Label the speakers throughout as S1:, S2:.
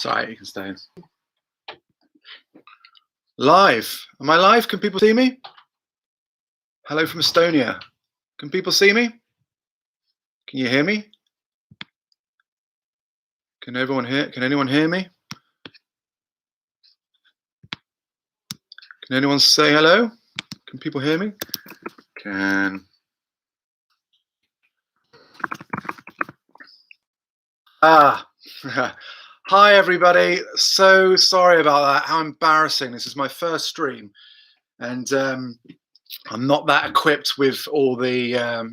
S1: Sorry, you can stay in. Live. Am I live? Can people see me? Hello from Estonia. Can people see me? Can you hear me? Can everyone hear? Can anyone hear me? Can anyone say hello? Can people hear me? Can. Hi everybody. So sorry about that. How embarrassing. This is my first stream, and I'm not that equipped with all the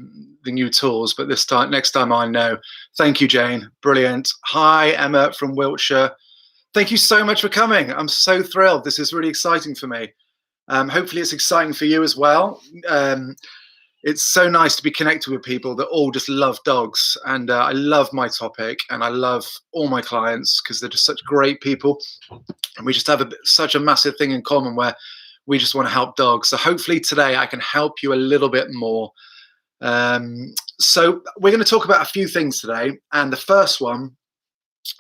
S1: new tools, but next time I know. Thank you, Jane. Brilliant. Hi, Emma from Wiltshire. Thank you so much for coming. I'm so thrilled. This is really exciting for me. Hopefully it's exciting for you as well. It's so nice to be connected with people that all just love dogs, and I love my topic, and I love all my clients because they're just such great people, and we just have such a massive thing in common where we just want to help dogs. So hopefully today I can help you a little bit more. So we're going to talk about a few things today, and the first one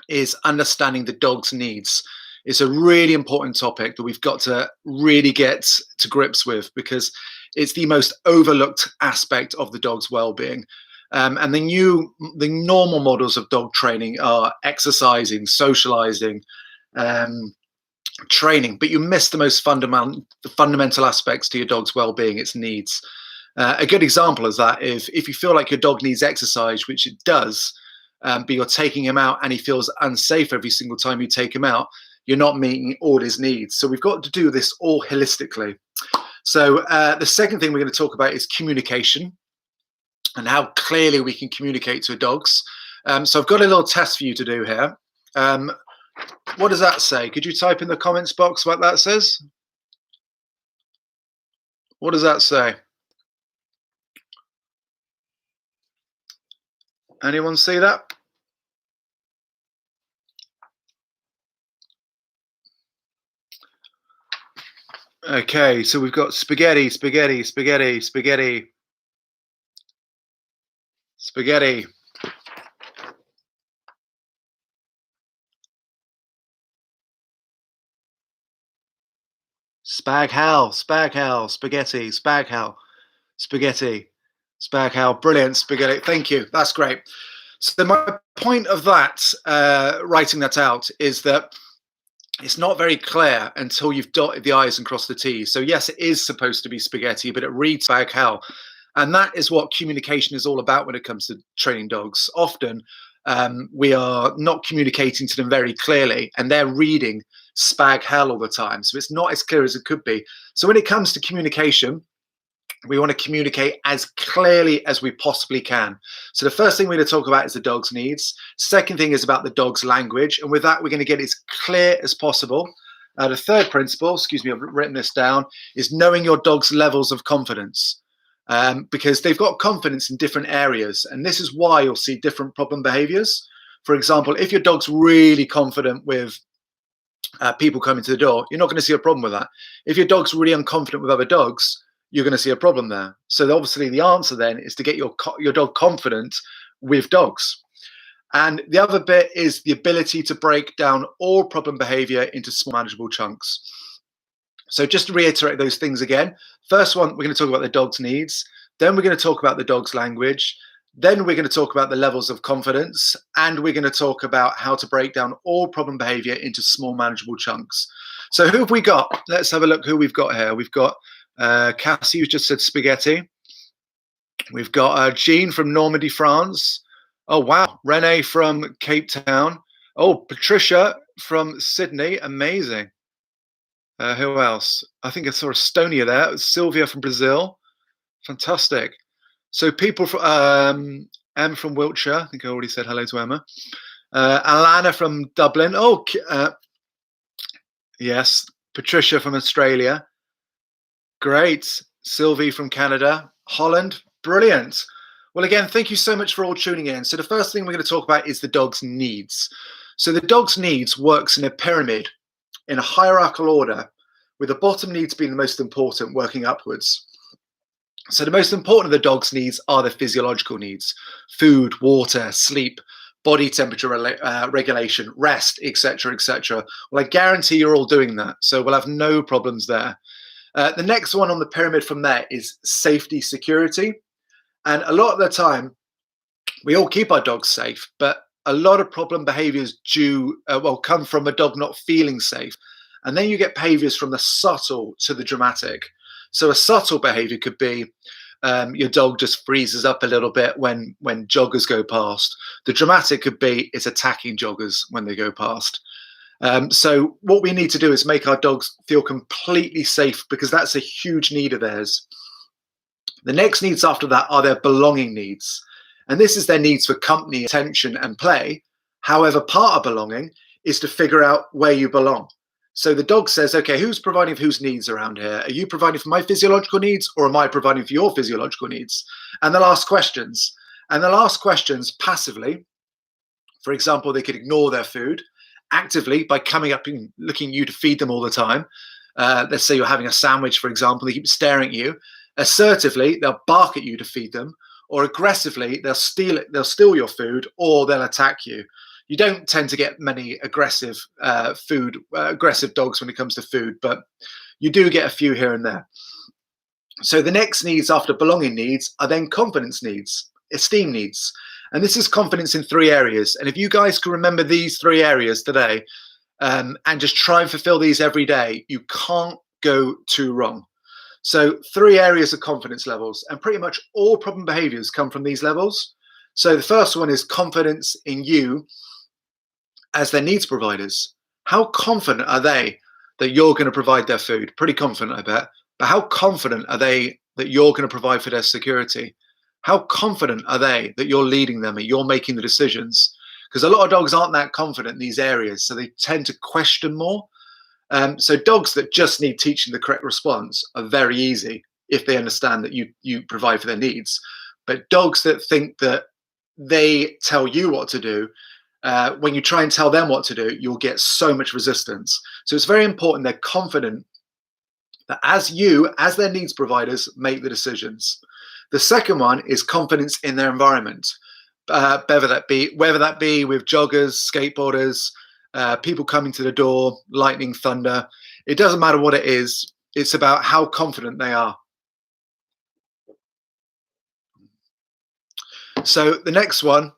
S1: is understanding the dog's needs. It's a really important topic that we've got to really get to grips with because it's the most overlooked aspect of the dog's well-being. And the normal models of dog training are exercising, socializing, training, but you miss the most fundamental aspects to your dog's well-being, its needs. A good example is that if you feel like your dog needs exercise, which it does, but you're taking him out and he feels unsafe every single time you take him out, you're not meeting all his needs. So we've got to do this all holistically. So the second thing we're going to talk about is communication and how clearly we can communicate to dogs. So I've got a little test for you to do here. What does that say? Could you type in the comments box what that says? What does that say? Anyone see that? Okay, so we've got spaghetti, spaghetti, spaghetti, spaghetti, spaghetti. Spag-hal, spag-hal, spaghetti, spag-hal, spaghetti, spag-hal. Brilliant, spaghetti. Thank you. That's great. So my point of that, writing that out, is that it's not very clear until you've dotted the I's and crossed the T's. So yes, it is supposed to be spaghetti, but it reads spag-hal. And that is what communication is all about when it comes to training dogs. Often we are not communicating to them very clearly, and they're reading spag-hal all the time. So it's not as clear as it could be. So when it comes to communication, we want to communicate as clearly as we possibly can. So the first thing we're going to talk about is the dog's needs. Second thing is about the dog's language. And with that, we're going to get as clear as possible. The third principle, excuse me, I've written this down, is knowing your dog's levels of confidence. Because they've got confidence in different areas. And this is why you'll see different problem behaviors. For example, if your dog's really confident with people coming to the door, you're not going to see a problem with that. If your dog's really unconfident with other dogs, you're going to see a problem there. So obviously the answer then is to get your dog confident with dogs. And the other bit is the ability to break down all problem behavior into small manageable chunks. So just to reiterate those things again, first one, we're going to talk about the dog's needs. Then we're going to talk about the dog's language. Then we're going to talk about the levels of confidence. And we're going to talk about how to break down all problem behavior into small manageable chunks. So who have we got? Let's have a look who we've got here. We've got Cassie, who just said spaghetti. We've got Jean from Normandy, France. Oh, wow. Renee from Cape Town. Oh, Patricia from Sydney. Amazing. Who else? I think I saw Estonia there. Sylvia from Brazil. Fantastic. So people from Em from Wiltshire. I think I already said hello to Emma. Alana from Dublin. Oh, yes. Patricia from Australia. Great. Sylvie from Canada. Holland. Brilliant. Well, again, thank you so much for all tuning in. So the first thing we're going to talk about is the dog's needs. So the dog's needs works in a pyramid, in a hierarchical order, with the bottom needs being the most important, working upwards. So the most important of the dog's needs are the physiological needs: food, water, sleep, body temperature regulation, rest, etc., etc. Well, I guarantee you're all doing that, so we'll have no problems there. The next one on the pyramid from there is safety, security. And a lot of the time, we all keep our dogs safe, but a lot of problem behaviors come from a dog not feeling safe. And then you get behaviors from the subtle to the dramatic. So a subtle behavior could be your dog just freezes up a little bit when joggers go past. The dramatic could be it's attacking joggers when they go past. So what we need to do is make our dogs feel completely safe, because that's a huge need of theirs. The next needs after that are their belonging needs. And this is their needs for company, attention, and play. However, part of belonging is to figure out where you belong. So the dog says, okay, who's providing for whose needs around here? Are you providing for my physiological needs, or am I providing for your physiological needs? And they'll ask questions. And they'll ask questions passively. For example, they could ignore their food. Actively, by coming up and looking at you to feed them all the time. Let's say you're having a sandwich, for example, they keep staring at you. Assertively, they'll bark at you to feed them. Or aggressively, they'll steal your food, or they'll attack you. You don't tend to get many aggressive dogs when it comes to food, but you do get a few here and there. So the next needs after belonging needs are then confidence needs, esteem needs. And this is confidence in 3 areas. And if you guys can remember these 3 areas today, and just try and fulfill these every day, you can't go too wrong. So 3 areas of confidence levels, and pretty much all problem behaviors come from these levels. So the first one is confidence in you as their needs providers. How confident are they that you're going to provide their food? Pretty confident, I bet. But how confident are they that you're going to provide for their security? How confident are they that you're leading them and you're making the decisions? Because a lot of dogs aren't that confident in these areas, so they tend to question more. So dogs that just need teaching the correct response are very easy if they understand that you provide for their needs. But dogs that think that they tell you what to do, when you try and tell them what to do, you'll get so much resistance. So it's very important they're confident that as their needs providers, make the decisions. The second one is confidence in their environment, whether that be with joggers, skateboarders, people coming to the door, lightning, thunder. It doesn't matter what it is. It's about how confident they are. So the next one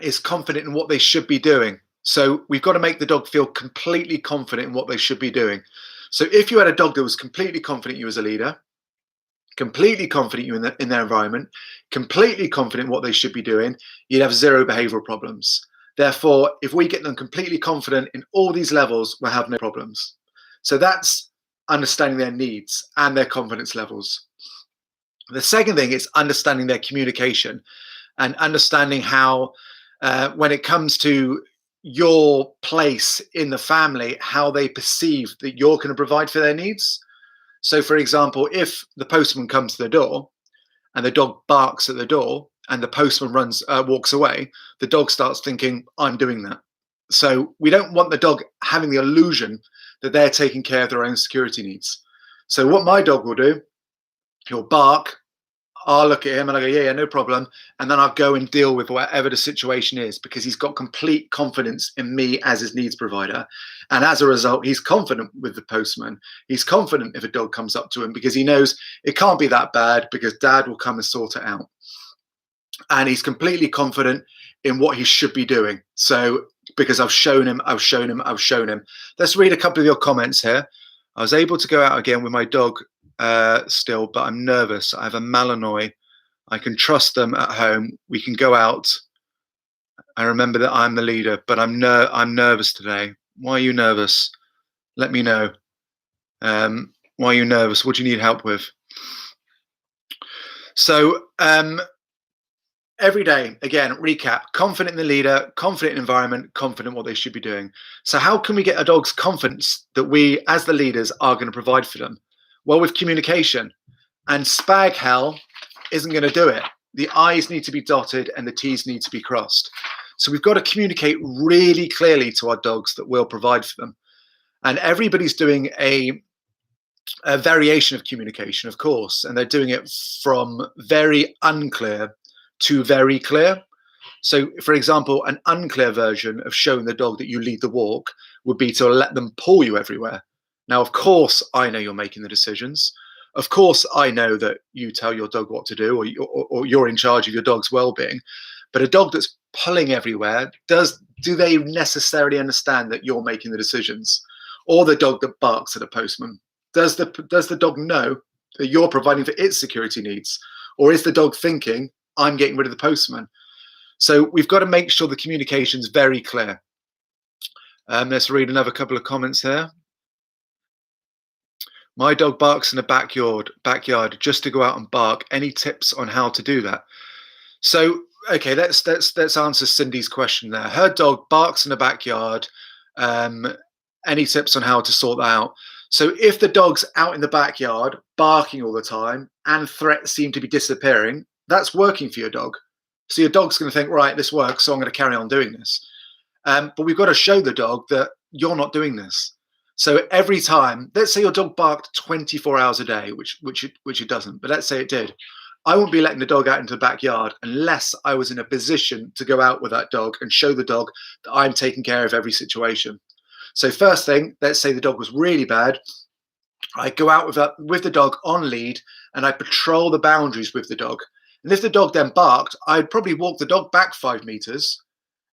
S1: is confident in what they should be doing. So we've got to make the dog feel completely confident in what they should be doing. So if you had a dog that was completely confident you as a leader, completely confident you in their environment, completely confident in what they should be doing, you'd have 0 behavioral problems. Therefore, if we get them completely confident in all these levels, we'll have no problems. So that's understanding their needs and their confidence levels. The second thing is understanding their communication and understanding how, when it comes to your place in the family, how they perceive that you're going to provide for their needs. So, for example, if the postman comes to the door and the dog barks at the door and the postman walks away, the dog starts thinking, I'm doing that. So we don't want the dog having the illusion that they're taking care of their own security needs. So what my dog will do, he'll bark, I'll look at him and I go, yeah, no problem. And then I'll go and deal with whatever the situation is, because he's got complete confidence in me as his needs provider. And as a result, he's confident with the postman. He's confident if a dog comes up to him, because he knows it can't be that bad, because dad will come and sort it out. And he's completely confident in what he should be doing. So because I've shown him. Let's read a couple of your comments here. I was able to go out again with my dog still, but I'm nervous. I have a Malinois. I can trust them at home. We can go out. I remember that I'm the leader, but I'm nervous today. Why are you nervous? Let me know. Why are you nervous? What do you need help with? So every day, again, recap: confident in the leader, confident in environment, confident what they should be doing. So how can we get a dog's confidence that we, as the leaders, are going to provide for them? Well, with communication. And spag hell isn't going to do it. The I's need to be dotted and the T's need to be crossed. So we've got to communicate really clearly to our dogs that we'll provide for them. And everybody's doing a variation of communication, of course, and they're doing it from very unclear to very clear. So, for example, an unclear version of showing the dog that you lead the walk would be to let them pull you everywhere. Now, of course, I know you're making the decisions. Of course, I know that you tell your dog what to do, or you're in charge of your dog's well-being. But a dog that's pulling everywhere, do they necessarily understand that you're making the decisions? Or the dog that barks at a postman, does the dog know that you're providing for its security needs? Or is the dog thinking, I'm getting rid of the postman? So we've got to make sure the communication is very clear. Let's read another couple of comments here. My dog barks in the backyard just to go out and bark. Any tips on how to do that? So, okay, let's answer Cindy's question there. Her dog barks in the backyard. Any tips on how to sort that out? So if the dog's out in the backyard barking all the time and threats seem to be disappearing, that's working for your dog. So your dog's going to think, right, this works, so I'm going to carry on doing this. But we've got to show the dog that you're not doing this. So every time, let's say your dog barked 24 hours a day, which it doesn't, but let's say it did. I wouldn't be letting the dog out into the backyard unless I was in a position to go out with that dog and show the dog that I'm taking care of every situation. So first thing, let's say the dog was really bad. I go out with the dog on lead and I patrol the boundaries with the dog. And if the dog then barked, I'd probably walk the dog back 5 meters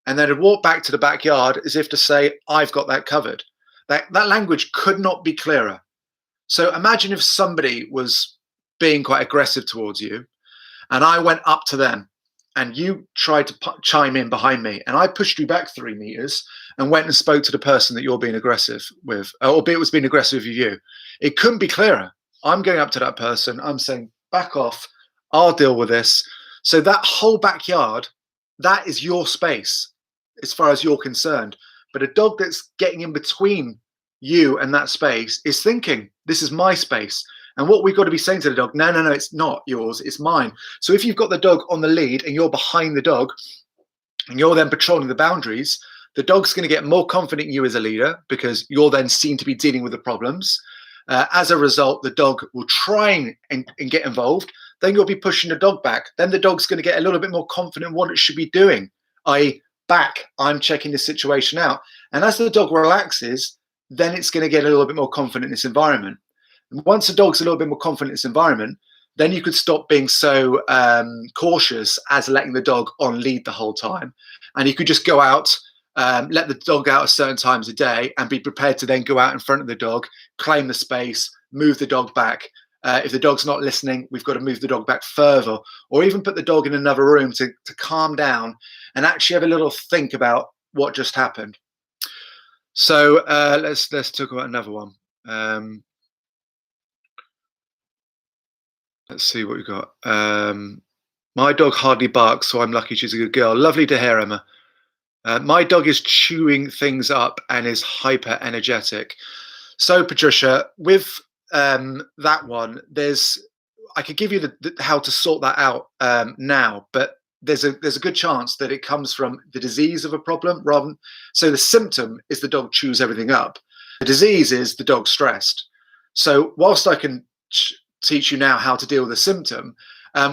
S1: and then I'd walk back to the backyard as if to say, I've got that covered. That language could not be clearer. So imagine if somebody was being quite aggressive towards you and I went up to them and you tried to chime in behind me and I pushed you back 3 meters and went and spoke to the person that you're being aggressive with, albeit it was being aggressive with you. It couldn't be clearer. I'm going up to that person. I'm saying, back off. I'll deal with this. So that whole backyard, that is your space as far as you're concerned. But a dog that's getting in between you and that space is thinking, this is my space. And what we've got to be saying to the dog, no, it's not yours, it's mine. So if you've got the dog on the lead and you're behind the dog and you're then patrolling the boundaries, the dog's going to get more confident in you as a leader because you're then seen to be dealing with the problems. As a result, the dog will try and get involved. Then you'll be pushing the dog back. Then the dog's going to get a little bit more confident in what it should be doing, i.e. back, I'm checking the situation out. And as the dog relaxes, then it's going to get a little bit more confident in its environment. And once the dog's a little bit more confident in its environment, then you could stop being so cautious as letting the dog on lead the whole time. And you could just go out, let the dog out at certain times a day and be prepared to then go out in front of the dog, claim the space, move the dog back. If the dog's not listening, we've got to move the dog back further, or even put the dog in another room to calm down and actually have a little think about what just happened. So let's talk about another one. Let's see what we've got. My dog hardly barks, so I'm lucky she's a good girl. Lovely to hear, Emma. My dog is chewing things up and is hyper energetic. So Patricia, with that one, I could give you the how to sort that out now, but there's a good chance that it comes from the disease of a problem so the symptom is the dog chews everything up. The disease is the dog stressed. So whilst I can teach you now how to deal with the symptom,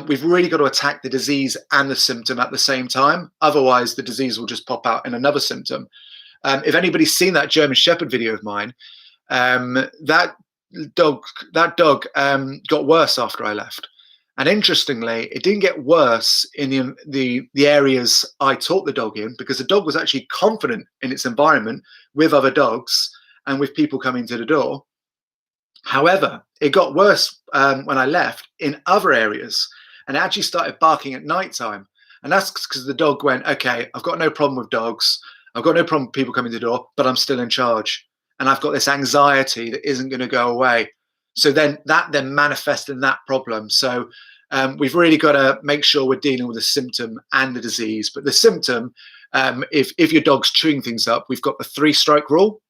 S1: we've really got to attack the disease and the symptom at the same time. Otherwise, the disease will just pop out in another symptom. If anybody's seen that German Shepherd video of mine, that dog got worse after I left. And interestingly, it didn't get worse in the areas I taught the dog in, because the dog was actually confident in its environment with other dogs and with people coming to the door. However, it got worse when I left in other areas, and it actually started barking at nighttime. And that's because the dog went, okay, I've got no problem with dogs. I've got no problem with people coming to the door, but I'm still in charge. And I've got this anxiety that isn't going to go away. So then that manifests in that problem. So we've really got to make sure we're dealing with the symptom and the disease. But the symptom, if your dog's chewing things up, we've got the 3-strike rule.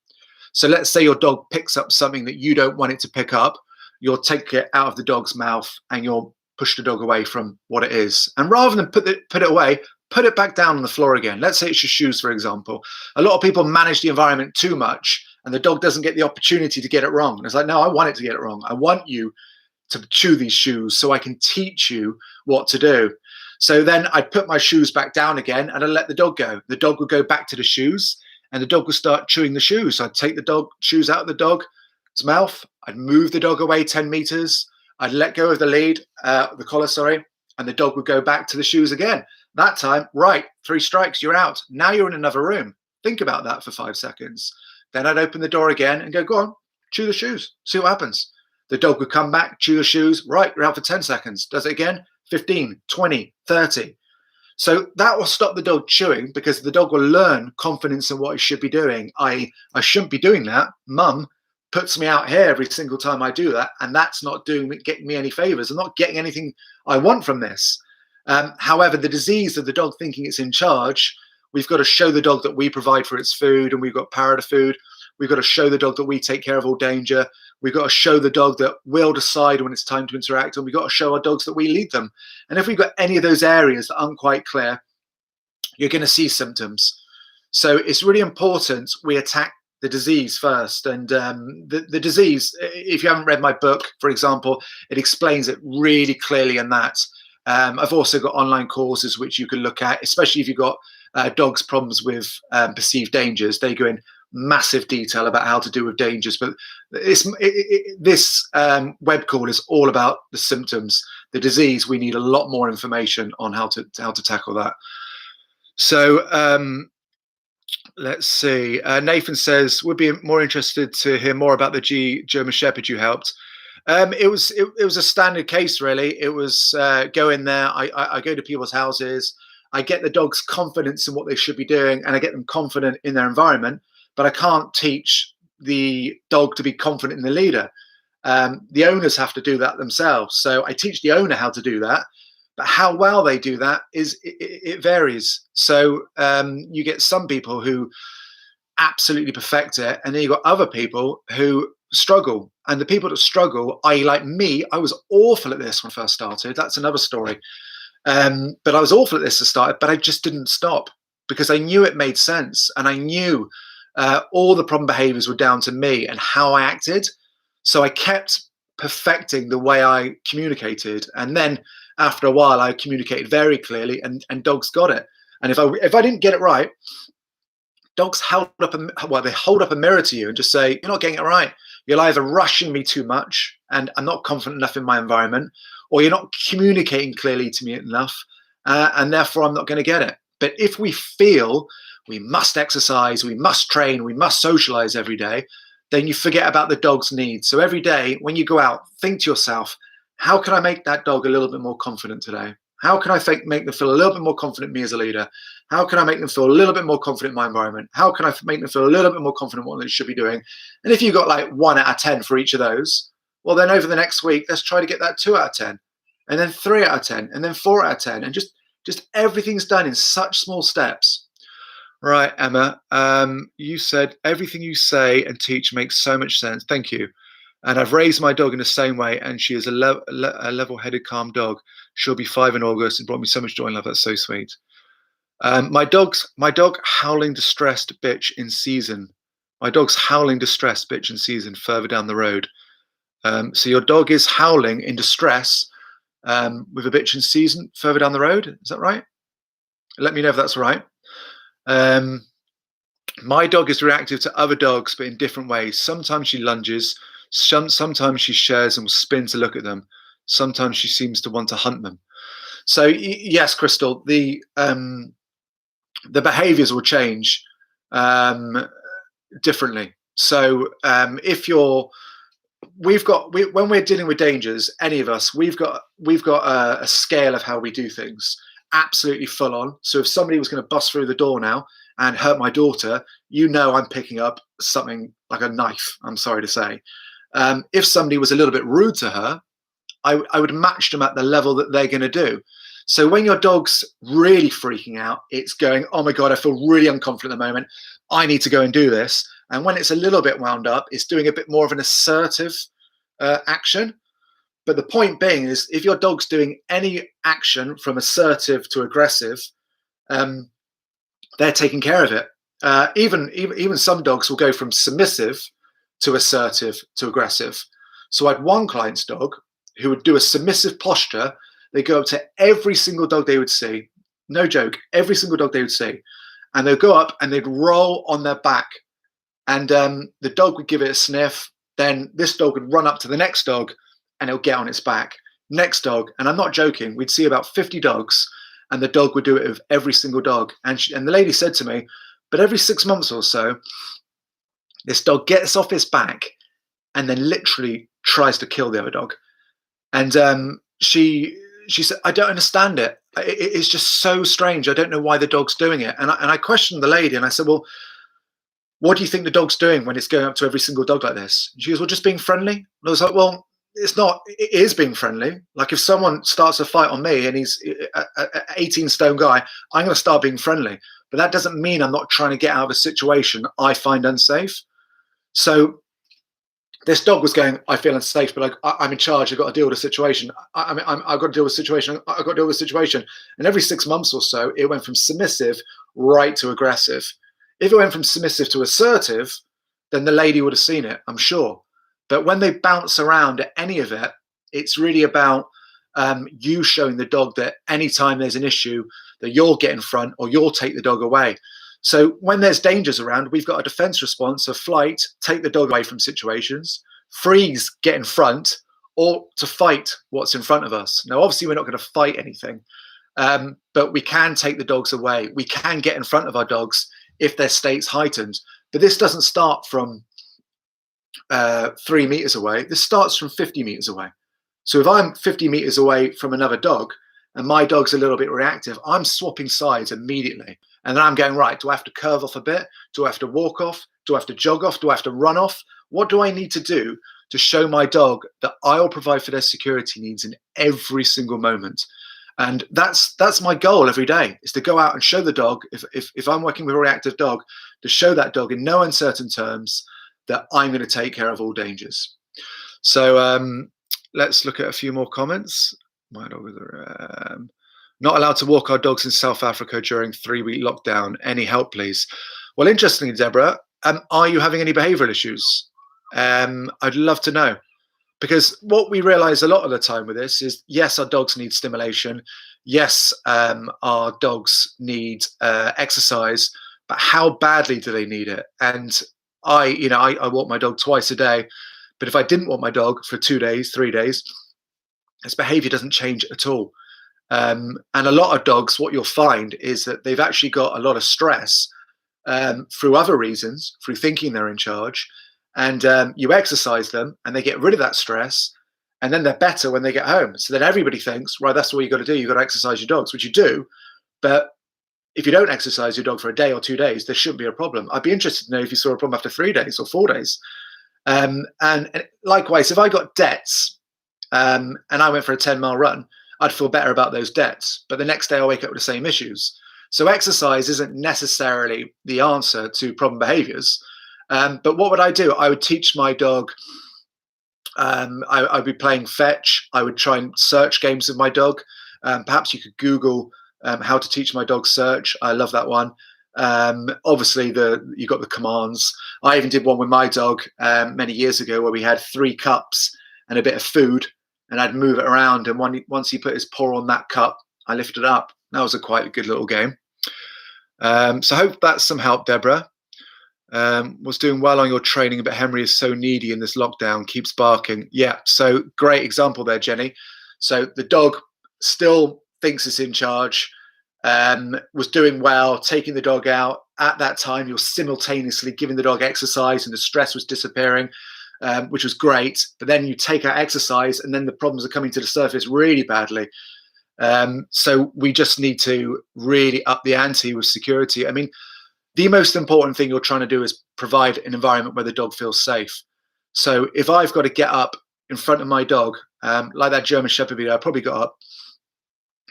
S1: So let's say your dog picks up something that you don't want it to pick up. You'll take it out of the dog's mouth and you'll push the dog away from what it is. And rather than put it away, put it back down on the floor again. Let's say it's your shoes, for example. A lot of people manage the environment too much and the dog doesn't get the opportunity to get it wrong. And it's like, no, I want it to get it wrong. I want you to chew these shoes so I can teach you what to do. So then I'd put my shoes back down again and I'd let the dog go. The dog would go back to the shoes and the dog would start chewing the shoes. So I'd take the dog shoes out of the dog's mouth. I'd move the dog away 10 meters. I'd let go of the lead, the collar, sorry, and the dog would go back to the shoes again. That time, right, 3 strikes, you're out. Now you're in another room. Think about that for 5 seconds. Then I'd open the door again and go on, chew the shoes, see what happens. The dog would come back, chew the shoes, right, you're out for 10 seconds. Does it again, 15, 20, 30. So that will stop the dog chewing because the dog will learn confidence in what it should be doing. I shouldn't be doing that. Mum puts me out here every single time I do that, and that's not getting me any favors. I'm not getting anything I want from this. However, the disease of the dog thinking it's in charge, we've got to show the dog that we provide for its food and we've got power to food. We've got to show the dog that we take care of all danger. We've got to show the dog that we'll decide when it's time to interact, and we've got to show our dogs that we lead them. And if we've got any of those areas that aren't quite clear, you're going to see symptoms. So it's really important we attack the disease first. And the disease, if you haven't read my book, for example, it explains it really clearly in that. I've also got online courses which you can look at, especially if you've got dogs' problems with perceived dangers. They go in massive detail about how to deal with dangers, but this web call is all about the symptoms. The disease, we need a lot more information on how to tackle that. So let's see. Nathan says, would be more interested to hear more about the German Shepherd you helped. It was a standard case, really. It was go in there. I go to people's houses. I get the dog's confidence in what they should be doing, and I get them confident in their environment. But I can't teach the dog to be confident in the leader. The owners have to do that themselves. So I teach the owner how to do that. But how well they do that it varies. So you get some people who absolutely perfect it, and then you've got other people who struggle. And the people that struggle, i.e. like me, I was awful at this when I first started. That's another story. But I was awful at this to start, but I just didn't stop because I knew it made sense, and I knew all the problem behaviors were down to me and how I acted. So I kept perfecting the way I communicated. And then after a while, I communicated very clearly, and dogs got it. And if I didn't get it right, dogs hold up a mirror to you and just say, you're not getting it right. You're either rushing me too much and I'm not confident enough in my environment, or you're not communicating clearly to me enough, and therefore I'm not going to get it. But if we feel we must exercise, we must train, we must socialize every day, then you forget about the dog's needs. So every day when you go out, think to yourself, how can I make that dog a little bit more confident today? How can I make them feel a little bit more confident in me as a leader? How can I make them feel a little bit more confident in my environment? How can I make them feel a little bit more confident in what they should be doing? And if you've got like 1 out of 10 for each of those, well, then over the next week, let's try to get that 2 out of 10, and then 3 out of 10, and then 4 out of 10. And just everything's done in such small steps. Right, Emma, you said everything you say and teach makes so much sense. Thank you. And I've raised my dog in the same way, and she is a level-headed, calm dog. She'll be 5 in August. It brought me so much joy and love. That's so sweet. My dog howling distressed bitch in season. My dog's howling distressed bitch in season further down the road. So your dog is howling in distress with a bitch in season further down the road. Is that right? Let me know if that's right. My dog is reactive to other dogs, but in different ways. Sometimes she lunges. Sometimes she shares and will spin to look at them. Sometimes she seems to want to hunt them. So yes, Crystal, the behaviors will change differently. So when we're dealing with dangers, any of us, we've got a scale of how we do things, absolutely full on. So if somebody was going to bust through the door now and hurt my daughter, I'm picking up something like a knife, I'm sorry to say. If somebody was a little bit rude to her, I would match them at the level that they're going to do. So when your dog's really freaking out, it's going, oh my God, I feel really uncomfortable at the moment. I need to go and do this. And when it's a little bit wound up, it's doing a bit more of an assertive action. But the point being is, if your dog's doing any action from assertive to aggressive, they're taking care of it. Even some dogs will go from submissive to assertive to aggressive. So I had one client's dog who would do a submissive posture, they go up to every single dog they would see, no joke, every single dog they would see, and they'd go up and they'd roll on their back, and the dog would give it a sniff. Then this dog would run up to the next dog, and it'll get on its back. Next dog, and I'm not joking, we'd see about 50 dogs, and the dog would do it with every single dog. And the lady said to me, but every 6 months or so, this dog gets off its back and then literally tries to kill the other dog. And she said, I don't understand it. It's just so strange. I don't know why the dog's doing it. And I questioned the lady, and I said, well, what do you think the dog's doing when it's going up to every single dog like this? And she goes, well, just being friendly. And I was like, well, it's not, it is being friendly. Like if someone starts a fight on me and he's an 18 stone guy, I'm going to start being friendly. But that doesn't mean I'm not trying to get out of a situation I find unsafe. So this dog was going, I feel unsafe, but I'm in charge. I've got to deal with the situation. I've got to deal with the situation. I've got to deal with the situation. And every 6 months or so, it went from submissive right to aggressive. If it went from submissive to assertive, then the lady would have seen it, I'm sure. But when they bounce around at any of it, it's really about you showing the dog that anytime there's an issue, that you'll get in front or you'll take the dog away. So when there's dangers around, we've got a defense response of flight, take the dog away from situations, freeze, get in front, or to fight what's in front of us. Now, obviously, we're not going to fight anything, but we can take the dogs away. We can get in front of our dogs if their state's heightened. But this doesn't start from 3 meters away. This starts from 50 meters away. So if I'm 50 meters away from another dog and my dog's a little bit reactive, I'm swapping sides immediately. And then I'm going, right, do I have to curve off a bit? Do I have to walk off? Do I have to jog off? Do I have to run off? What do I need to do to show my dog that I'll provide for their security needs in every single moment? And that's my goal every day, is to go out and show the dog, if I'm working with a reactive dog, to show that dog in no uncertain terms that I'm going to take care of all dangers. So let's look at a few more comments. My dog is not allowed to walk our dogs in South Africa during 3-week lockdown. Any help, please? Well, interestingly, Deborah, are you having any behavioural issues? I'd love to know. Because what we realize a lot of the time with this is, yes, our dogs need stimulation. Yes, our dogs need exercise, but how badly do they need it? And I walk my dog twice a day, but if I didn't walk my dog for 2 days, 3 days, its behavior doesn't change at all. And a lot of dogs, what you'll find is that they've actually got a lot of stress through other reasons, through thinking they're in charge. And you exercise them and they get rid of that stress, and then they're better when they get home. So then everybody thinks, right, that's what you got to do. You got to exercise your dogs, which you do. But if you don't exercise your dog for a day or 2 days, there shouldn't be a problem. I'd be interested to know if you saw a problem after 3 days or 4 days. And likewise, if I got debts and I went for a 10-mile run, I'd feel better about those debts. But the next day I wake up with the same issues. So exercise isn't necessarily the answer to problem behaviors. But what would I do? I would teach my dog. I'd be playing fetch. I would try and search games with my dog. Perhaps you could Google how to teach my dog search. I love that one. Obviously, you got the commands. I even did one with my dog many years ago where we had 3 cups and a bit of food, and I'd move it around. And once he put his paw on that cup, I lifted it up. That was a quite good little game. So I hope that's some help, Deborah. Was doing well on your training, but Henry is so needy in this lockdown, keeps barking. Yeah, so great example there, Jenny. So the dog still thinks it's in charge, was doing well, taking the dog out. At that time, you're simultaneously giving the dog exercise and the stress was disappearing, which was great. But then you take out exercise and then the problems are coming to the surface really badly. So we just need to really up the ante with security. I mean, the most important thing you're trying to do is provide an environment where the dog feels safe. So if I've got to get up in front of my dog, like that German Shepherd video, I probably got up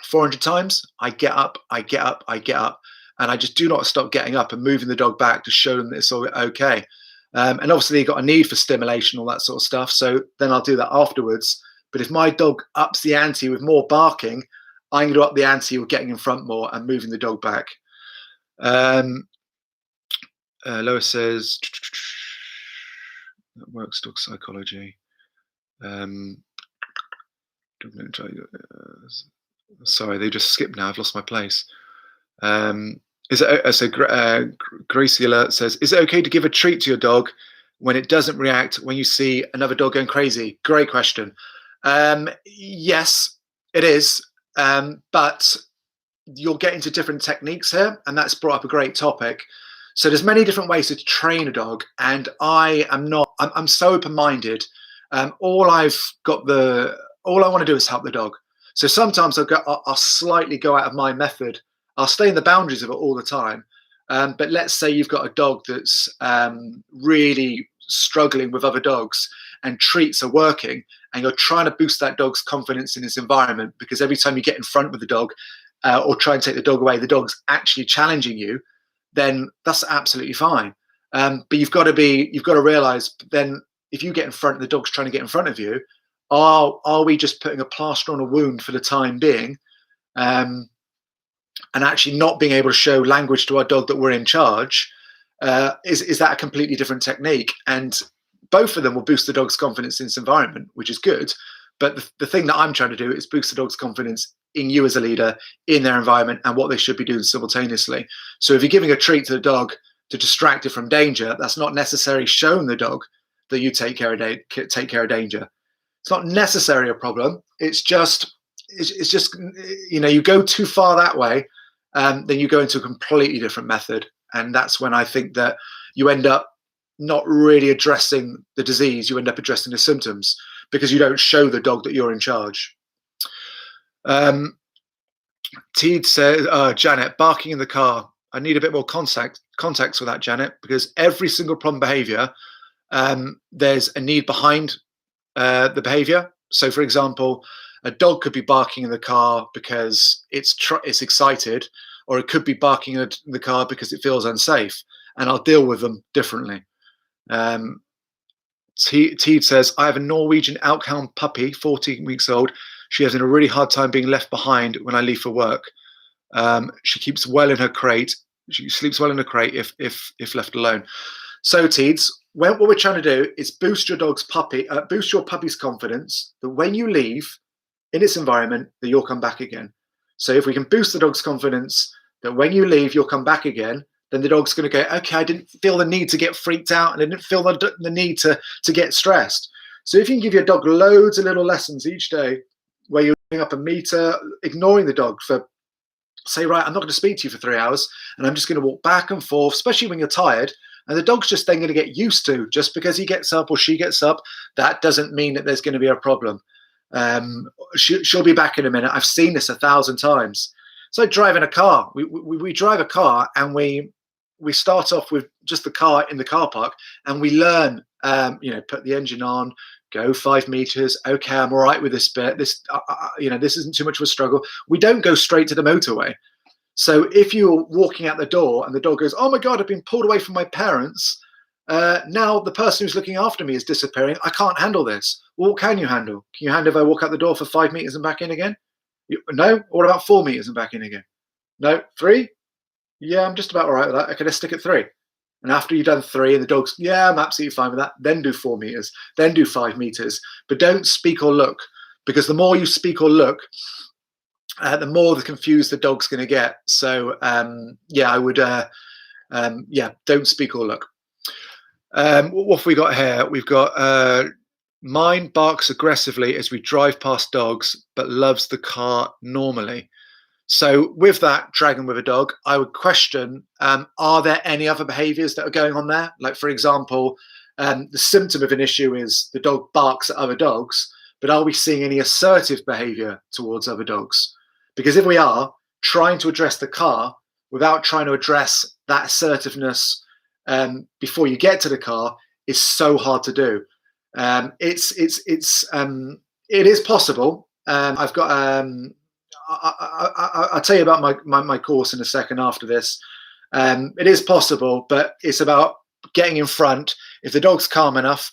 S1: 400 times. I get up, I get up, I get up, and I just do not stop getting up and moving the dog back to show them that it's all okay. And obviously you've got a need for stimulation, all that sort of stuff. So then I'll do that afterwards. But if my dog ups the ante with more barking, I'm going to up the ante with getting in front more and moving the dog back. Lois says, that works dog psychology. Sorry, they just skipped now. I've lost my place. Is it so? Gracie Alert says, "Is it okay to give a treat to your dog when it doesn't react when you see another dog going crazy?" Great question. Yes, it is, but you'll get into different techniques here, and that's brought up a great topic. So there's many different ways to train a dog, and I'm so open-minded. All I want to do is help the dog. So sometimes I'll slightly go out of my method. I'll stay in the boundaries of it all the time. But let's say you've got a dog that's really struggling with other dogs and treats are working, and you're trying to boost that dog's confidence in his environment, because every time you get in front with the dog or try and take the dog away, the dog's actually challenging you, then that's absolutely fine. But you've got to realize, then if you get in front, the dog's trying to get in front of you, are we just putting a plaster on a wound for the time being, and actually not being able to show language to our dog that we're in charge? Is that a completely different technique? And both of them will boost the dog's confidence in its environment, which is good. But the thing that I'm trying to do is boost the dog's confidence in you as a leader, in their environment, and what they should be doing simultaneously. So if you're giving a treat to the dog to distract it from danger, that's not necessarily showing the dog that you take care of danger. It's not necessarily a problem. It's just you go too far that way, then you go into a completely different method, and that's when I think that you end up not really addressing the disease. You end up addressing the symptoms, because you don't show the dog that you're in charge. Teed says, Janet, barking in the car. I need a bit more context for that, Janet, because every single problem behavior, there's a need behind the behavior. So, for example, a dog could be barking in the car because it's excited, or it could be barking in the car because it feels unsafe, and I'll deal with them differently. Teed says, I have a Norwegian outhound puppy, 14 weeks old. She has a really hard time being left behind when I leave for work. She keeps well in her crate. She sleeps well in her crate if left alone. So, Teeds, what we're trying to do is boost your puppy's confidence that when you leave in its environment, that you'll come back again. So if we can boost the dog's confidence that when you leave, you'll come back again, then the dog's going to go, okay, I didn't feel the need to get freaked out, and I didn't feel the need to get stressed. So if you can give your dog loads of little lessons each day, where you're going up a meter, ignoring the dog for, say, right, I'm not going to speak to you for 3 hours, and I'm just going to walk back and forth, especially when you're tired. And the dog's just then going to get used to, just because he gets up or she gets up, that doesn't mean that there's going to be a problem. She'll be back in a minute. I've seen this 1,000 times. It's like driving a car. We drive a car, and we start off with just the car in the car park, and we learn, put the engine on, go 5 meters. Okay, I'm all right with this bit. This isn't too much of a struggle. We don't go straight to the motorway. So if you're walking out the door and the dog goes, oh my God, I've been pulled away from my parents. Now the person who's looking after me is disappearing. I can't handle this. Well, what can you handle? Can you handle if I walk out the door for 5 meters and back in again? No? What about 4 meters and back in again? No? 3? Yeah, I'm just about all right with that. Okay, let's stick at 3. And after you've done 3 and the dog's, yeah, I'm absolutely fine with that, then do 4 meters, then do 5 meters. But don't speak or look, because the more you speak or look, the more confused the dog's going to get. So, I would, don't speak or look. What have we got here? We've got mine barks aggressively as we drive past dogs, but loves the car normally. So with that, dragging with a dog, I would question, are there any other behaviors that are going on there? Like, for example, the symptom of an issue is the dog barks at other dogs, but are we seeing any assertive behavior towards other dogs? Because if we are, trying to address the car without trying to address that assertiveness before you get to the car is so hard to do. It is possible. I've got I'll tell you about my course in a second after this. It is possible, but it's about getting in front. If the dog's calm enough,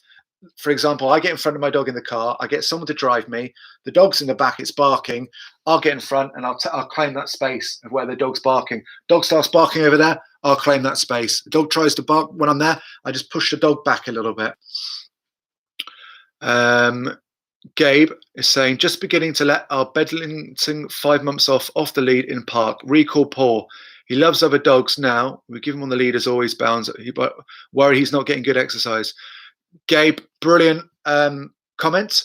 S1: for example, I get in front of my dog in the car, I get someone to drive me, the dog's in the back, it's barking, I'll get in front and I'll claim that space of where the dog's barking. Dog starts barking over there, I'll claim that space. The dog tries to bark when I'm there, I just push the dog back a little bit. Gabe is saying, just beginning to let our Bedlington 5 months off the lead in park. Recall poor. He loves other dogs now. We give him on the lead as always bounds. But worry he's not getting good exercise. Gabe, brilliant comment.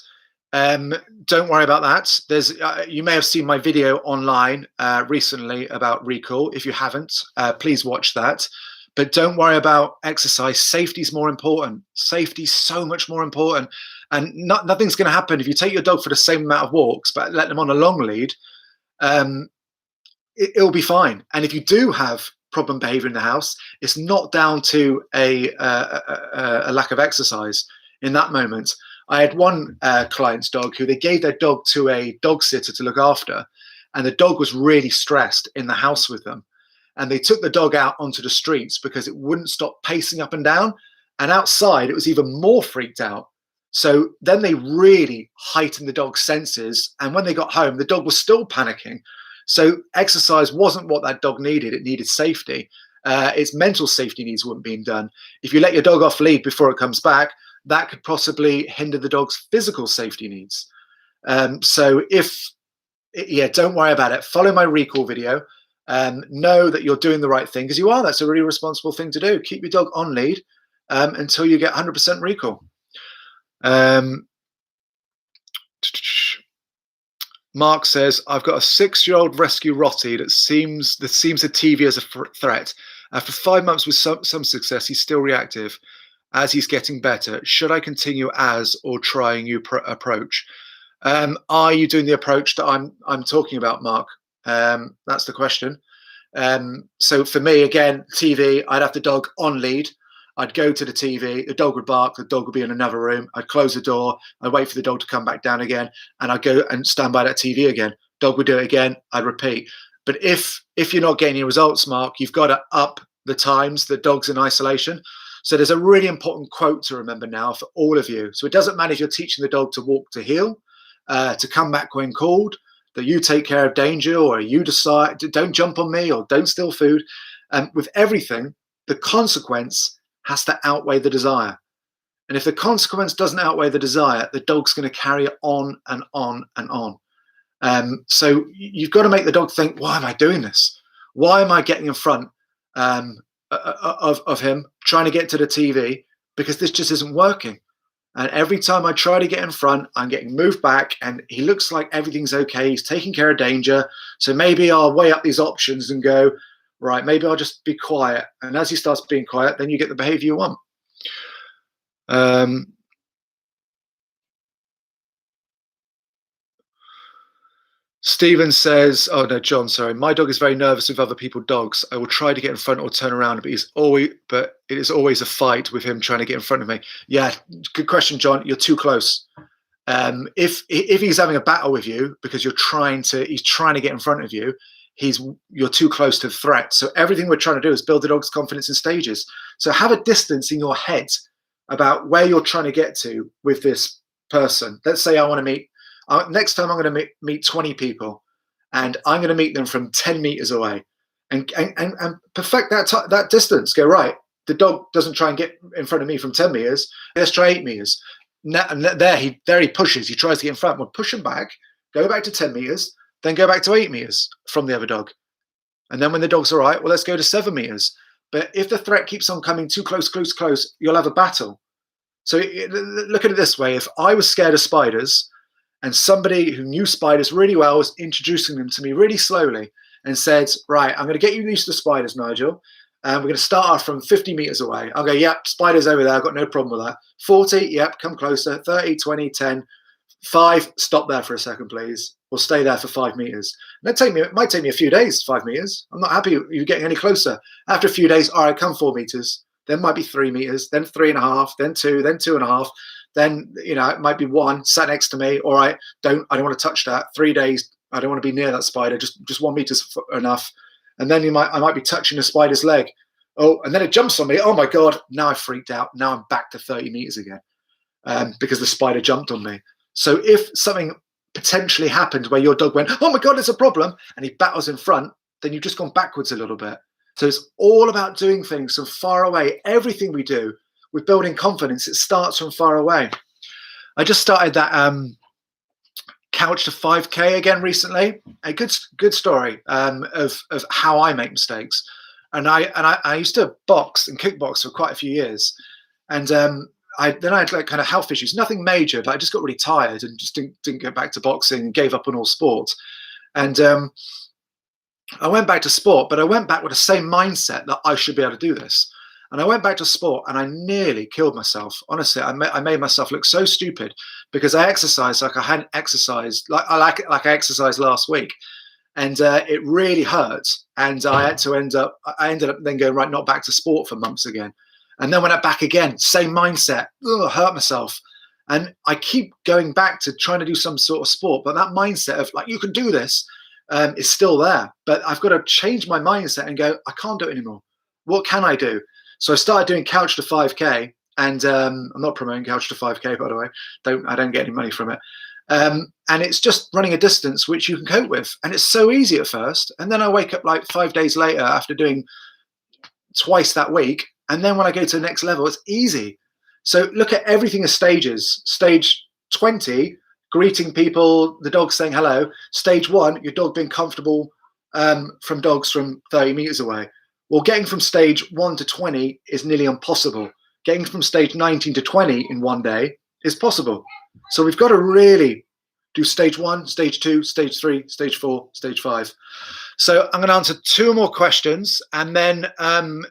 S1: Don't worry about that. There's you may have seen my video online recently about recall. If you haven't, please watch that. But don't worry about exercise. Safety is more important. Safety is so much more important. And nothing's going to happen if you take your dog for the same amount of walks, but let them on a long lead. It'll be fine. And if you do have problem behavior in the house, it's not down to a lack of exercise in that moment. I had one client's dog who they gave their dog to a dog sitter to look after, and the dog was really stressed in the house with them. And they took the dog out onto the streets because it wouldn't stop pacing up and down. And outside, it was even more freaked out. So then they really heightened the dog's senses. And when they got home, the dog was still panicking. So exercise wasn't what that dog needed. It needed safety. Its mental safety needs weren't being done. If you let your dog off lead before it comes back, that could possibly hinder the dog's physical safety needs. So don't worry about it. Follow my recall video. Know that you're doing the right thing, because you are. That's a really responsible thing to do. Keep your dog on lead until you get 100% recall. Mark says, I've got a 6-year-old rescue Rottie that seems to TV as a threat. After 5 months with some success, he's still reactive. As he's getting better, should I continue or try a new approach? Are you doing the approach that I'm talking about, Mark? That's the question. So for me, again, TV, I'd have the dog on lead. I'd go to the TV, the dog would bark, the dog would be in another room. I'd close the door, I'd wait for the dog to come back down again, and I'd go and stand by that TV again. Dog would do it again, I'd repeat. But if you're not getting any results, Mark, you've got to up the times the dog's in isolation. So there's a really important quote to remember now for all of you. So it doesn't matter if you're teaching the dog to walk to heel, to come back when called, that you take care of danger, or you decide don't jump on me or don't steal food. With everything, the consequence has to outweigh the desire. And if the consequence doesn't outweigh the desire, the dog's going to carry it on and on and on. So you've got to make the dog think, why am I doing this? Why am I getting in front of him, trying to get to the TV? Because this just isn't working. And every time I try to get in front, I'm getting moved back, and he looks like everything's okay. He's taking care of danger. So maybe I'll weigh up these options and go, right, maybe I'll just be quiet. And as he starts being quiet, then you get the behavior you want. Stephen says, oh no, John, sorry. My dog is very nervous with other people's dogs. I will try to get in front or turn around, but it is always a fight with him trying to get in front of me. Yeah, good question, John. You're too close. If he's having a battle with you because he's trying to get in front of you, you're too close to the threat. So everything we're trying to do is build the dog's confidence in stages. So have a distance in your head about where you're trying to get to with this person. Let's say I want to meet, next time I'm going to meet 20 people, and I'm going to meet them from 10 meters away, and perfect that distance. Go, right, the dog doesn't try and get in front of me from 10 meters. Let's try 8 meters. And there he pushes. He tries to get in front. We'll push him back, go back to 10 meters, then go back to 8 meters from the other dog. And then when the dog's all right, well, let's go to 7 meters. But if the threat keeps on coming too close, you'll have a battle. So look at it this way. If I was scared of spiders, and somebody who knew spiders really well was introducing them to me really slowly and said, right, I'm going to get you used to spiders, Nigel. And we're going to start off from 50 meters away. I'll go, yep, spiders over there. I've got no problem with that. 40, yep, come closer. 30, 20, 10, 5, stop there for a second, please. We'll stay there for 5 meters. And it might take me a few days, 5 meters. I'm not happy you're getting any closer. After a few days, all right, come 4 meters. Then might be 3 meters, then 3.5, then 2, then 2.5. Then, it might be 1 sat next to me. All right, I don't want to touch that. 3 days, I don't want to be near that spider. Just 1 meter's enough. And then I might be touching a spider's leg. Oh, and then it jumps on me. Oh my God, now I've freaked out. Now I'm back to 30 meters again because the spider jumped on me. So if something potentially happened where your dog went, oh my God, it's a problem, and he battles in front, then you've just gone backwards a little bit. So it's all about doing things from far away. Everything we do with building confidence, it starts from far away. I just started that couch to 5K again recently. A good story of how I make mistakes. And I used to box and kickbox for quite a few years, and I had like kind of health issues, nothing major, but I just got really tired and just didn't go back to boxing and gave up on all sport. And I went back to sport, but I went back with the same mindset that I should be able to do this. And I went back to sport and I nearly killed myself. Honestly, I made myself look so stupid because I exercised like I hadn't exercised, like I exercised last week. And it really hurt. And I ended up then going, right, not back to sport for months again. And then went back again, same mindset, hurt myself. And I keep going back to trying to do some sort of sport, but that mindset of like, you can do this is still there. But I've got to change my mindset and go, I can't do it anymore. What can I do? So I started doing couch to 5K, and I'm not promoting couch to 5K, by the way. I don't get any money from it. And it's just running a distance which you can cope with. And it's so easy at first. And then I wake up like 5 days later after doing twice that week. And then when I go to the next level, it's easy. So look at everything as stages. Stage 20, greeting people, the dog saying hello. Stage 1, your dog being comfortable from dogs from 30 meters away. Well, getting from stage 1 to 20 is nearly impossible. Getting from stage 19 to 20 in one day is possible. So we've got to really do stage 1, stage 2, stage 3, stage 4, stage 5. So I'm going to answer 2 more questions, and then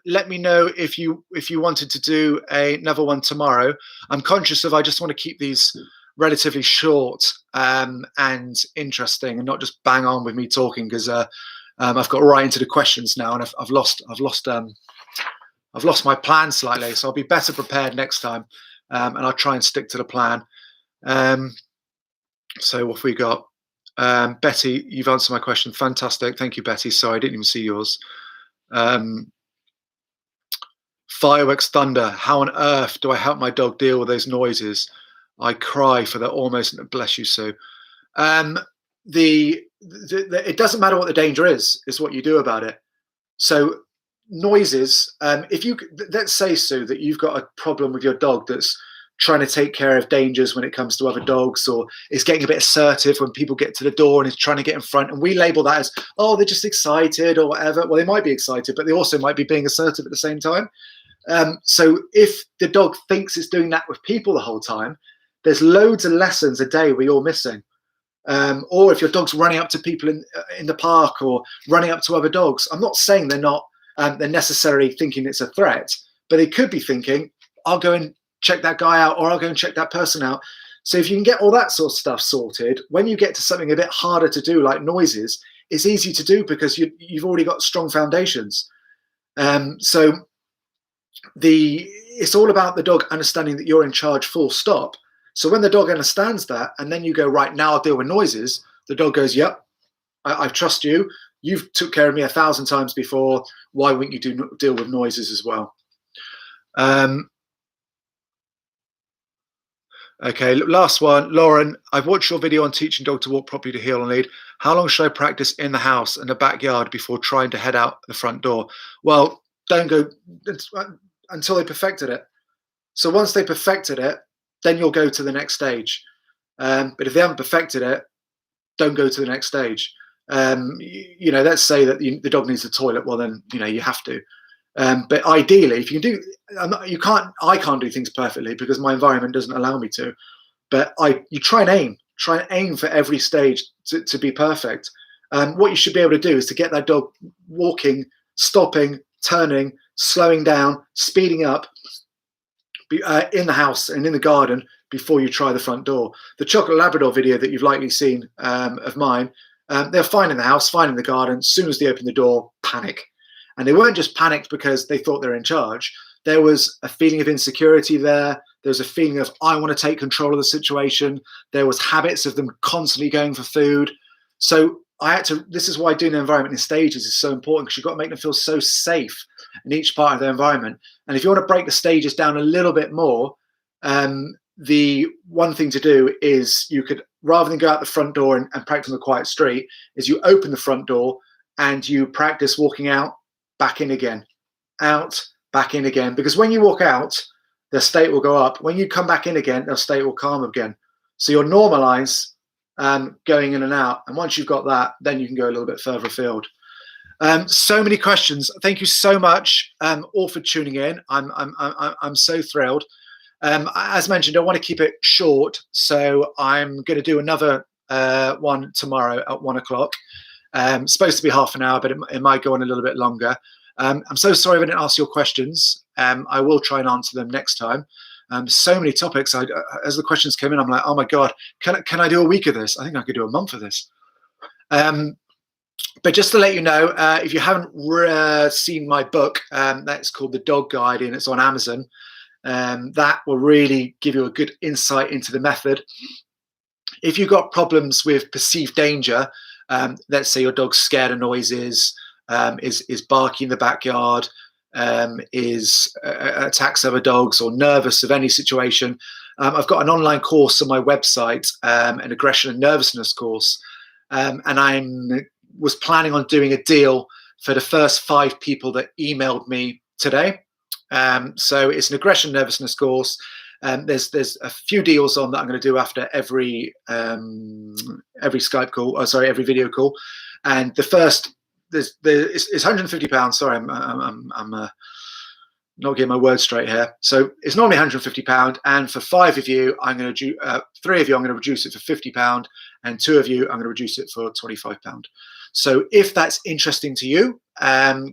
S1: let me know if you wanted to do another one tomorrow. I'm conscious of I just want to keep these relatively short and interesting, and not just bang on with me talking, because I've got right into the questions now, and I've lost my plan slightly. So I'll be better prepared next time, and I'll try and stick to the plan. So what have we got? Betty, you've answered my question. Fantastic. Thank you, Betty. Sorry, I didn't even see yours. Fireworks thunder. How on earth do I help my dog deal with those noises? I cry for that almost. Bless you, Sue. It doesn't matter what the danger is what you do about it. So noises, let's say, Sue, that you've got a problem with your dog that's trying to take care of dangers when it comes to other dogs, or is getting a bit assertive when people get to the door and is trying to get in front, and we label that as, oh, they're just excited or whatever. Well, they might be excited, but they also might be being assertive at the same time. So if the dog thinks it's doing that with people the whole time, there's loads of lessons a day we're all missing. Or if your dog's running up to people in the park or running up to other dogs, I'm not saying they're necessarily thinking it's a threat, but they could be thinking, I'll go and check that guy out, or I'll go and check that person out. So if you can get all that sort of stuff sorted, when you get to something a bit harder to do, like noises, it's easy to do because you've already got strong foundations. So it's all about the dog understanding that you're in charge, full stop. So when the dog understands that, and then you go, right, now I'll deal with noises, the dog goes, yep, I trust you. You've took care of me 1,000 times before. Why wouldn't you deal with noises as well? Okay, last one. Lauren, I've watched your video on teaching dog to walk properly to heel and lead. How long should I practice in the house and the backyard before trying to head out the front door? Well, don't go until they perfected it. So once they perfected it, then you'll go to the next stage. But if they haven't perfected it, don't go to the next stage. Let's say that the dog needs the toilet. Well, then, you have to. But ideally, if you can do, I can't do things perfectly because my environment doesn't allow me to. But you try and aim for every stage to be perfect. What you should be able to do is to get that dog walking, stopping, turning, slowing down, speeding up in the house and in the garden before you try the front door. The Chocolate Labrador video that you've likely seen of mine, they're fine in the house, fine in the garden. As soon as they open the door, panic. And they weren't just panicked because they thought they were in charge. There was a feeling of insecurity there. There was a feeling of, I want to take control of the situation. There was habits of them constantly going for food. So this is why doing the environment in stages is so important, because you've got to make them feel so safe in each part of their environment. And if you want to break the stages down a little bit more, the one thing to do is you could, rather than go out the front door and practice on the quiet street, is you open the front door and you practice walking out, back in again, out, back in again. Because when you walk out, their state will go up. When you come back in again, their state will calm again. So you'll normalize going in and out. And once you've got that, then you can go a little bit further afield. So many questions. Thank you so much, all for tuning in. I'm so thrilled. As mentioned, I want to keep it short, so I'm going to do another one tomorrow at 1 o'clock. Supposed to be half an hour, but it might go on a little bit longer. I'm so sorry if I didn't ask your questions. I will try and answer them next time. So many topics. As the questions came in, I'm like, oh my god, can I do a week of this? I think I could do a month of this. But just to let you know, if you haven't seen my book, that's called The Dog Guide, and it's on Amazon. That will really give you a good insight into the method. If you've got problems with perceived danger, let's say your dog's scared of noises, is barking in the backyard, attacks other dogs, or nervous of any situation, I've got an online course on my website, an aggression and nervousness course, and I was planning on doing a deal for the first 5 people that emailed me today. So it's an aggression nervousness course. There's a few deals on that I'm going to do after every Skype call, every video call. And the first, it's £150. Sorry, I'm not getting my words straight here. So it's normally £150, and for 5 of you, I'm going to do 3 of you, I'm going to reduce it for £50, and 2 of you, I'm going to reduce it for £25. So if that's interesting to you,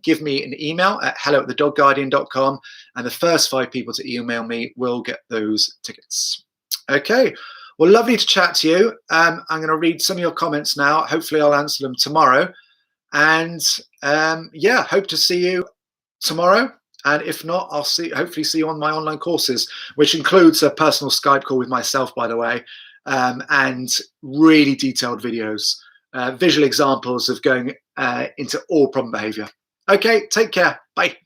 S1: give me an email at hello@thedogguardian.com, and the first 5 people to email me will get those tickets. Okay, well, lovely to chat to you. I'm going to read some of your comments now. Hopefully I'll answer them tomorrow. And yeah, hope to see you tomorrow. And if not, I'll hopefully see you on my online courses, which includes a personal Skype call with myself, by the way, and really detailed videos. Visual examples of going into all problem behavior. Okay, take care. Bye.